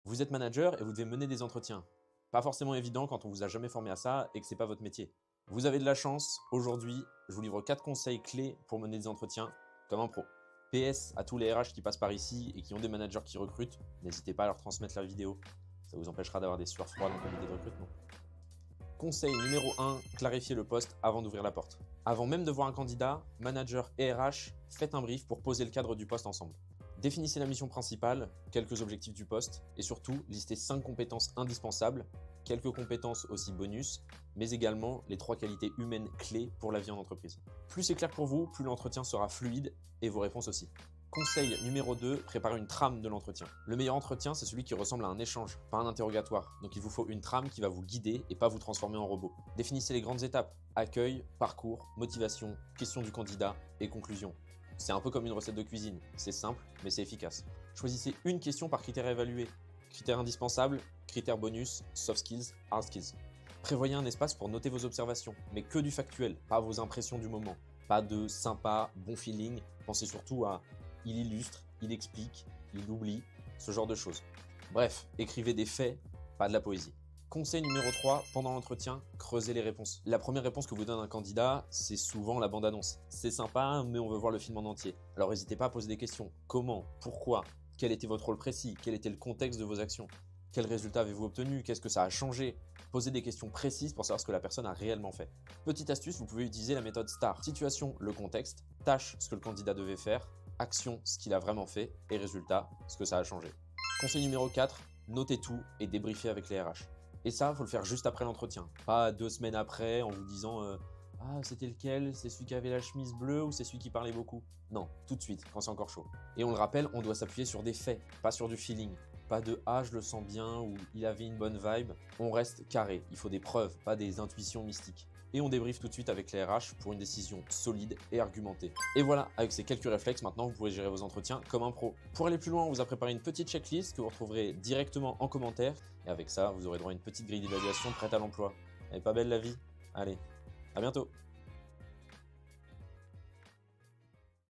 Vous êtes manager et vous devez mener des entretiens. Pas forcément évident quand on vous a jamais formé à ça et que c'est pas votre métier. Vous avez de la chance, aujourd'hui, je vous livre 4 conseils clés pour mener des entretiens comme un pro. PS à tous les RH qui passent par ici et qui ont des managers qui recrutent, n'hésitez pas à leur transmettre la vidéo. Ça vous empêchera d'avoir des sueurs froides en comité de recrutement. Conseil numéro 1, clarifiez le poste avant d'ouvrir la porte. Avant même de voir un candidat, manager et RH, faites un brief pour poser le cadre du poste ensemble. Définissez la mission principale, quelques objectifs du poste et surtout, listez 5 compétences indispensables, quelques compétences aussi bonus, mais également les 3 qualités humaines clés pour la vie en entreprise. Plus c'est clair pour vous, plus l'entretien sera fluide et vos réponses aussi. Conseil numéro 2, préparez une trame de l'entretien. Le meilleur entretien, c'est celui qui ressemble à un échange, pas un interrogatoire. Donc il vous faut une trame qui va vous guider et pas vous transformer en robot. Définissez les grandes étapes, accueil, parcours, motivation, question du candidat et conclusion. C'est un peu comme une recette de cuisine, c'est simple mais c'est efficace. Choisissez une question par critère évalué. Critères indispensables, critères bonus, soft skills, hard skills. Prévoyez un espace pour noter vos observations, mais que du factuel, pas vos impressions du moment. Pas de sympa, bon feeling, pensez surtout à il illustre, il explique, il oublie, ce genre de choses. Bref, écrivez des faits, pas de la poésie. Conseil numéro 3, pendant l'entretien, creusez les réponses. La première réponse que vous donne un candidat, c'est souvent la bande-annonce. C'est sympa, mais on veut voir le film en entier. Alors n'hésitez pas à poser des questions. Comment? Pourquoi? Quel était votre rôle précis? Quel était le contexte de vos actions? Quel résultat avez-vous obtenu? Qu'est-ce que ça a changé? Posez des questions précises pour savoir ce que la personne a réellement fait. Petite astuce, vous pouvez utiliser la méthode STAR. Situation, le contexte. Tâche, ce que le candidat devait faire. Action, ce qu'il a vraiment fait. Et résultat, ce que ça a changé. Conseil numéro 4, notez tout et débriefez avec les RH. Et ça, il faut le faire juste après l'entretien. Pas 2 semaines après en vous disant ah, c'était lequel? C'est celui qui avait la chemise bleue ou c'est celui qui parlait beaucoup? Non, tout de suite, quand c'est encore chaud. Et on le rappelle, on doit s'appuyer sur des faits, pas sur du feeling. Pas de ah, je le sens bien ou il avait une bonne vibe. On reste carré. Il faut des preuves, pas des intuitions mystiques. Et on débriefe tout de suite avec les RH pour une décision solide et argumentée. Et voilà, avec ces quelques réflexes, maintenant vous pourrez gérer vos entretiens comme un pro. Pour aller plus loin, on vous a préparé une petite checklist que vous retrouverez directement en commentaire. Et avec ça, vous aurez droit à une petite grille d'évaluation prête à l'emploi. Elle est pas belle la vie? Allez, à bientôt!